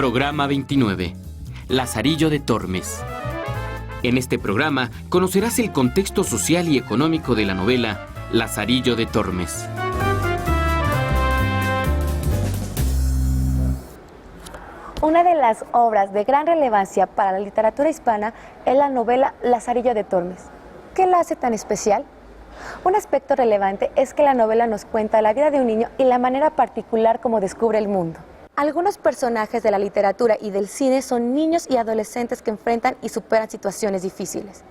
Programa 29. Lazarillo de Tormes. En este programa conocerás el contexto social y económico de la novela Lazarillo de Tormes. Una de las obras de gran relevancia para la literatura hispana es la novela Lazarillo de Tormes. ¿Qué la hace tan especial? Un aspecto relevante es que la novela nos cuenta la vida de un niño y la manera particular como descubre el mundo. Algunos personajes de la literatura y del cine son niños y adolescentes que enfrentan y superan situaciones difíciles.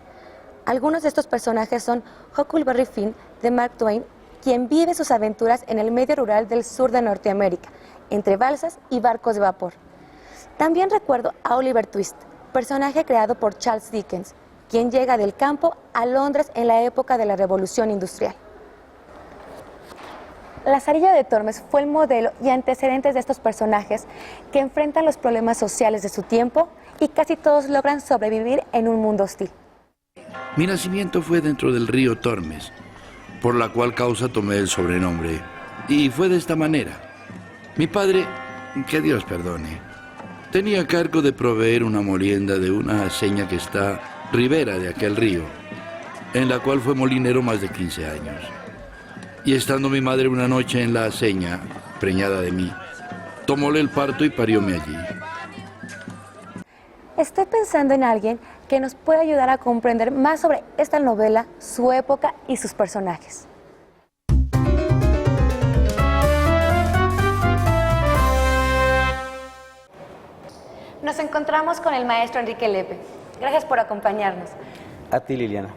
Algunos de estos personajes son Huckleberry Finn, de Mark Twain, quien vive sus aventuras en el medio rural del sur de Norteamérica, entre balsas y barcos de vapor. También recuerdo a Oliver Twist, personaje creado por Charles Dickens, quien llega del campo a Londres en la época de la Revolución Industrial. Lazarillo de Tormes fue el modelo y antecedentes de estos personajes que enfrentan los problemas sociales de su tiempo y casi todos logran sobrevivir en un mundo hostil. Mi nacimiento fue dentro del río Tormes, por la cual causa tomé el sobrenombre. Y fue de esta manera. Mi padre, que Dios perdone, tenía cargo de proveer una molienda de una aceña que está ribera de aquel río, en la cual fue molinero más de 15 años. Y estando mi madre una noche en la aceña, preñada de mí, tomóle el parto y parióme allí. Estoy pensando en alguien que nos puede ayudar a comprender más sobre esta novela, su época y sus personajes. Nos encontramos con el maestro Enrique Lepe. Gracias por acompañarnos. A ti, Liliana.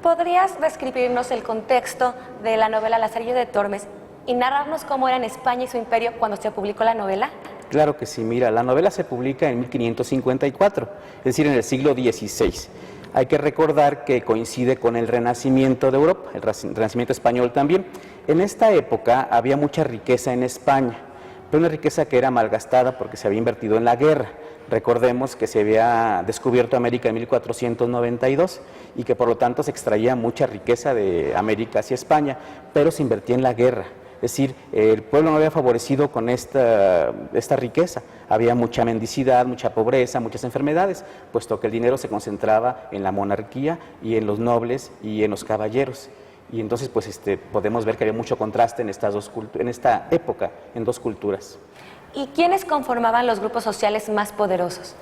¿Podrías describirnos el contexto de la novela Lazarillo de Tormes y narrarnos cómo era en España y su imperio cuando se publicó la novela? Claro que sí, mira, la novela se publica en 1554, es decir, en el siglo XVI. Hay que recordar que coincide con el Renacimiento de Europa, el Renacimiento español también. En esta época había mucha riqueza en España, pero una riqueza que era malgastada porque se había invertido en la guerra. Recordemos que se había descubierto América en 1492 y que por lo tanto se extraía mucha riqueza de América hacia España, pero se invertía en la guerra. Es decir, el pueblo no había favorecido con esta riqueza. Había mucha mendicidad, mucha pobreza, muchas enfermedades, puesto que el dinero se concentraba en la monarquía y en los nobles y en los caballeros. Y entonces pues podemos ver que había mucho contraste en esta época, en dos culturas. ¿Y quiénes conformaban los grupos sociales más poderosos?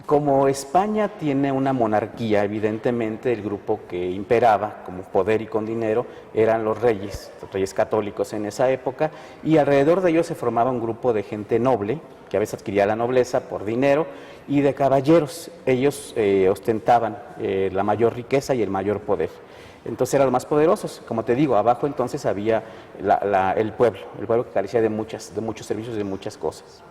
Como España tiene una monarquía, evidentemente el grupo que imperaba como poder y con dinero eran los reyes católicos en esa época, y alrededor de ellos se formaba un grupo de gente noble, que a veces adquiría la nobleza por dinero, y de caballeros. Ellos ostentaban la mayor riqueza y el mayor poder. Entonces eran los más poderosos. Como te digo, abajo entonces había el pueblo que carecía de muchos servicios, de muchas cosas.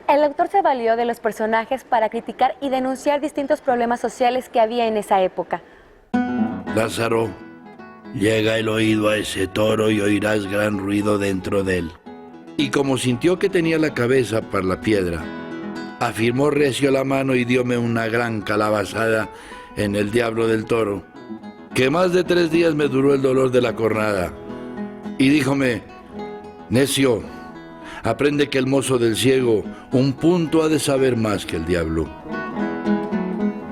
El autor se valió de los personajes para criticar y denunciar distintos problemas sociales que había en esa época. Lázaro, llega el oído a ese toro y oirás gran ruido dentro de él. Y como sintió que tenía la cabeza para la piedra, afirmó recio la mano y dióme una gran calabazada en el diablo del toro, que más de 3 días me duró el dolor de la cornada. Y díjome: necio, aprende que el mozo del ciego un punto ha de saber más que el diablo.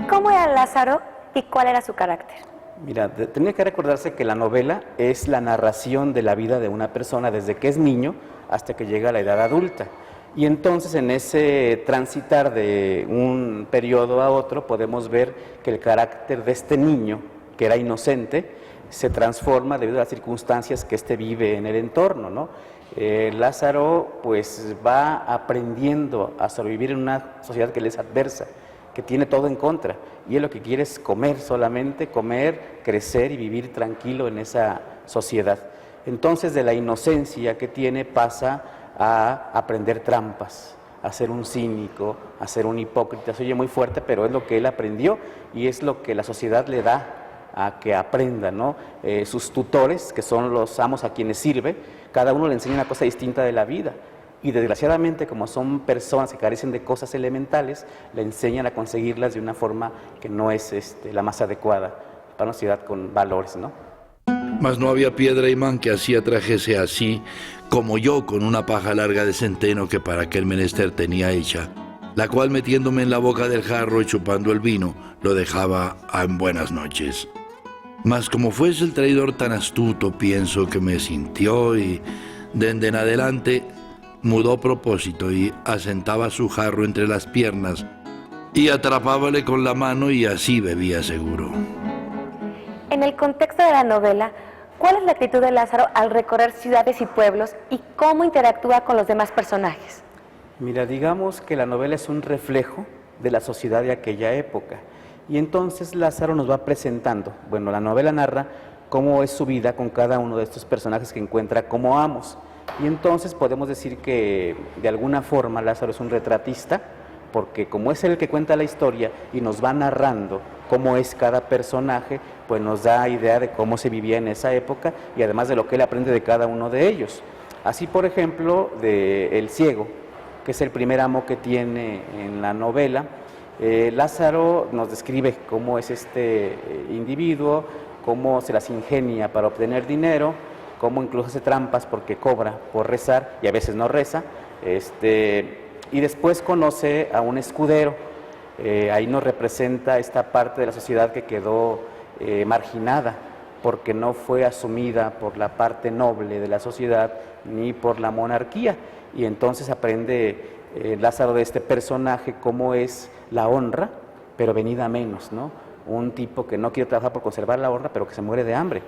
¿Cómo era Lázaro y cuál era su carácter? Mira, tenía que recordarse que la novela es la narración de la vida de una persona desde que es niño hasta que llega a la edad adulta. Y entonces en ese transitar de un periodo a otro podemos ver que el carácter de este niño, que era inocente, se transforma debido a las circunstancias que vive en el entorno, ¿no? Lázaro pues va aprendiendo a sobrevivir en una sociedad que le es adversa, que tiene todo en contra, y él lo que quiere es comer solamente, comer, crecer y vivir tranquilo en esa sociedad. Entonces de la inocencia que tiene pasa a aprender trampas, a ser un cínico, a ser un hipócrita. Se oye muy fuerte, pero es lo que él aprendió y es lo que la sociedad le da a que aprenda, ¿no? Sus tutores, que son los amos a quienes sirve, cada uno le enseña una cosa distinta de la vida. Y desgraciadamente, como son personas que carecen de cosas elementales, le enseñan a conseguirlas de una forma que no es la más adecuada para una sociedad con valores, ¿no? Mas no había piedra imán que hacía trajese así, como yo con una paja larga de centeno que para aquel menester tenía hecha, la cual metiéndome en la boca del jarro y chupando el vino, lo dejaba en buenas noches. Mas como fuese el traidor tan astuto, pienso que me sintió y, dende en adelante, mudó propósito y asentaba su jarro entre las piernas y atrapábale con la mano y así bebía seguro. En el contexto de la novela, ¿cuál es la actitud de Lázaro al recorrer ciudades y pueblos y cómo interactúa con los demás personajes? Mira, digamos que la novela es un reflejo de la sociedad de aquella época. Y entonces Lázaro nos va presentando, bueno, la novela narra cómo es su vida con cada uno de estos personajes que encuentra como amos. Y entonces podemos decir que de alguna forma Lázaro es un retratista, porque como es él el que cuenta la historia y nos va narrando cómo es cada personaje, pues nos da idea de cómo se vivía en esa época y además de lo que él aprende de cada uno de ellos. Así, por ejemplo, de El Ciego, que es el primer amo que tiene en la novela, Lázaro nos describe cómo es este individuo, cómo se las ingenia para obtener dinero, cómo incluso hace trampas porque cobra por rezar y a veces no reza, y después conoce a un escudero. Ahí nos representa esta parte de la sociedad que quedó marginada porque no fue asumida por la parte noble de la sociedad ni por la monarquía, y entonces aprende Lázaro de este personaje cómo es la honra, pero venida a menos, ¿no? Un tipo que no quiere trabajar por conservar la honra, pero que se muere de hambre.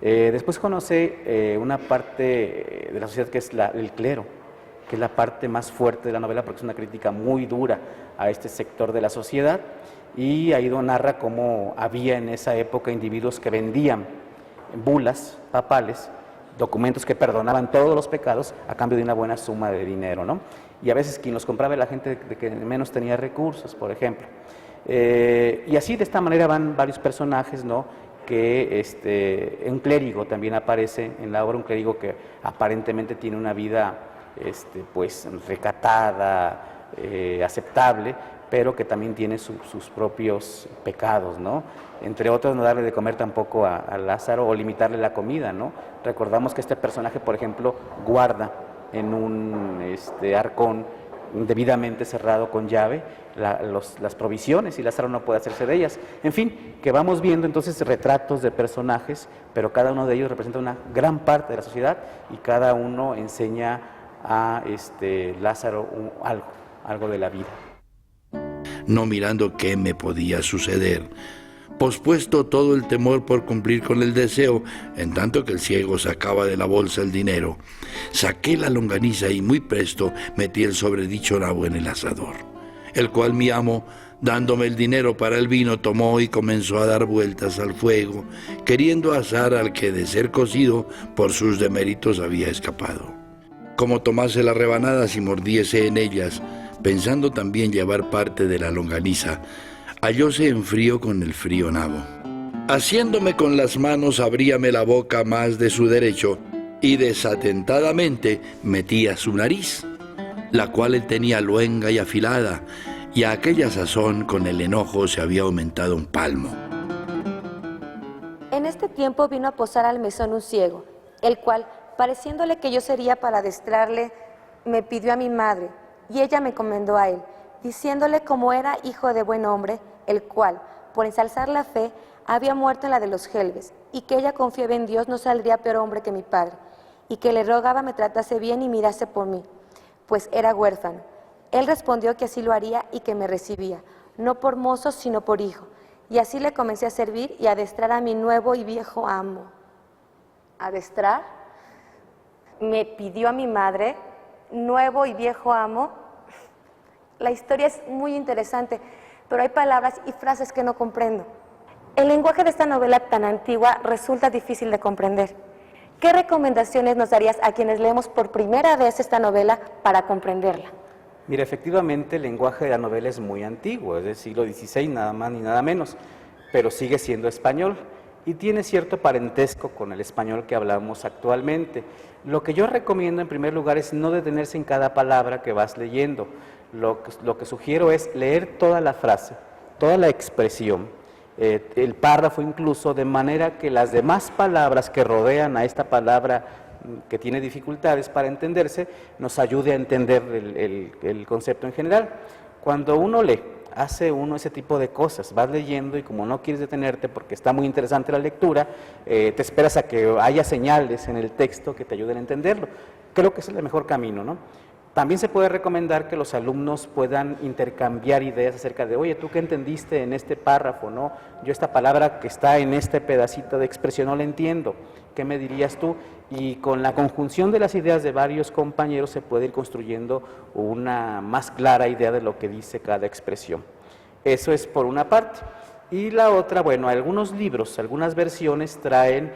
Después conoce una parte de la sociedad que es el clero, que es la parte más fuerte de la novela porque es una crítica muy dura a este sector de la sociedad, y ahí narra cómo había en esa época individuos que vendían bulas papales, documentos que perdonaban todos los pecados a cambio de una buena suma de dinero, ¿no? Y a veces quien los compraba era la gente de que menos tenía recursos, por ejemplo. Y así de esta manera van varios personajes, ¿no? Que un clérigo también aparece en la obra, un clérigo que aparentemente tiene una vida pues recatada, aceptable, pero que también tiene sus propios pecados, ¿no? Entre otros, no darle de comer tampoco a Lázaro o limitarle la comida, ¿no? Recordamos que este personaje, por ejemplo, guarda en un arcón debidamente cerrado con llave las provisiones, y Lázaro no puede hacerse de ellas. En fin, que vamos viendo entonces retratos de personajes, pero cada uno de ellos representa una gran parte de la sociedad y cada uno enseña a Lázaro algo de la vida. No mirando qué me podía suceder, pospuesto todo el temor por cumplir con el deseo, en tanto que el ciego sacaba de la bolsa el dinero, saqué la longaniza y muy presto metí el sobredicho nabo en el asador, el cual mi amo, dándome el dinero para el vino, tomó y comenzó a dar vueltas al fuego, queriendo asar al que de ser cocido por sus deméritos había escapado. Como tomase las rebanadas y mordiese en ellas, pensando también llevar parte de la longaniza, hallóse en frío con el frío nabo. Haciéndome con las manos, abríame la boca más de su derecho y desatentadamente metía su nariz, la cual él tenía luenga y afilada, y a aquella sazón con el enojo se había aumentado un palmo. En este tiempo vino a posar al mesón un ciego, el cual, pareciéndole que yo sería para adestrarle, me pidió a mi madre, y ella me encomendó a él, diciéndole como era hijo de buen hombre, el cual, por ensalzar la fe, había muerto en la de los Gelbes, y que ella confiaba en Dios no saldría peor hombre que mi padre, y que le rogaba me tratase bien y mirase por mí, pues era huérfano. Él respondió que así lo haría y que me recibía, no por mozo, sino por hijo, y así le comencé a servir y a adestrar a mi nuevo y viejo amo. ¿Adestrar? Me pidió a mi madre, nuevo y viejo amo. La historia es muy interesante, pero hay palabras y frases que no comprendo. El lenguaje de esta novela tan antigua resulta difícil de comprender. ¿Qué recomendaciones nos darías a quienes leemos por primera vez esta novela para comprenderla? Mira, efectivamente el lenguaje de la novela es muy antiguo, es del siglo XVI, nada más ni nada menos, pero sigue siendo español y tiene cierto parentesco con el español que hablamos actualmente. Lo que yo recomiendo en primer lugar es no detenerse en cada palabra que vas leyendo. Lo que sugiero es leer toda la frase, toda la expresión, el párrafo incluso, de manera que las demás palabras que rodean a esta palabra que tiene dificultades para entenderse, nos ayude a entender el concepto en general. Cuando uno lee, hace uno ese tipo de cosas, vas leyendo y como no quieres detenerte porque está muy interesante la lectura, te esperas a que haya señales en el texto que te ayuden a entenderlo. Creo que ese es el mejor camino, ¿no? También se puede recomendar que los alumnos puedan intercambiar ideas acerca de, oye, ¿tú qué entendiste en este párrafo, no? Yo esta palabra que está en este pedacito de expresión no la entiendo, ¿qué me dirías tú? Y con la conjunción de las ideas de varios compañeros se puede ir construyendo una más clara idea de lo que dice cada expresión. Eso es por una parte. Y la otra, bueno, algunos libros, algunas versiones traen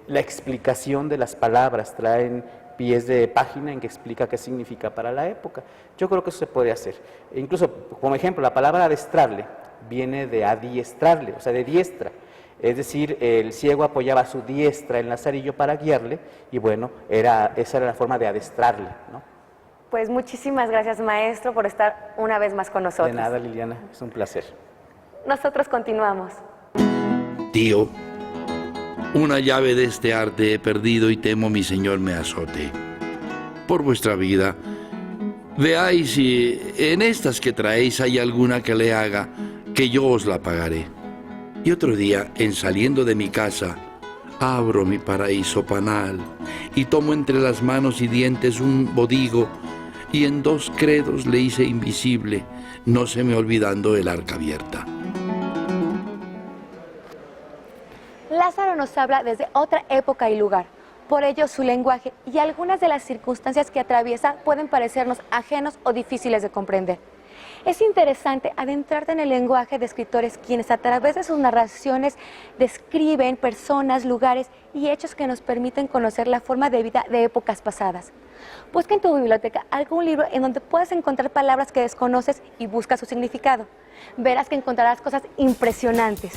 la explicación de las palabras, traen pies de página en que explica qué significa para la época. Yo creo que eso se puede hacer. E incluso, como ejemplo, la palabra adestrarle viene de adiestrarle, o sea, de diestra. Es decir, el ciego apoyaba su diestra en el lazarillo para guiarle y bueno, esa era la forma de adestrarle, ¿no? Pues muchísimas gracias, maestro, por estar una vez más con nosotros. De nada, Liliana, es un placer. Nosotros continuamos. Tío, una llave de este arte he perdido y temo mi señor me azote. Por vuestra vida, veáis si en estas que traéis hay alguna que le haga, que yo os la pagaré. Y otro día, en saliendo de mi casa, abro mi paraíso panal y tomo entre las manos y dientes un bodigo y en 2 credos le hice invisible, no se me olvidando el arca abierta. Lázaro nos habla desde otra época y lugar. Por ello, su lenguaje y algunas de las circunstancias que atraviesa pueden parecernos ajenos o difíciles de comprender. Es interesante adentrarte en el lenguaje de escritores quienes a través de sus narraciones describen personas, lugares y hechos que nos permiten conocer la forma de vida de épocas pasadas. Busca en tu biblioteca algún libro en donde puedas encontrar palabras que desconoces y busca su significado. Verás que encontrarás cosas impresionantes.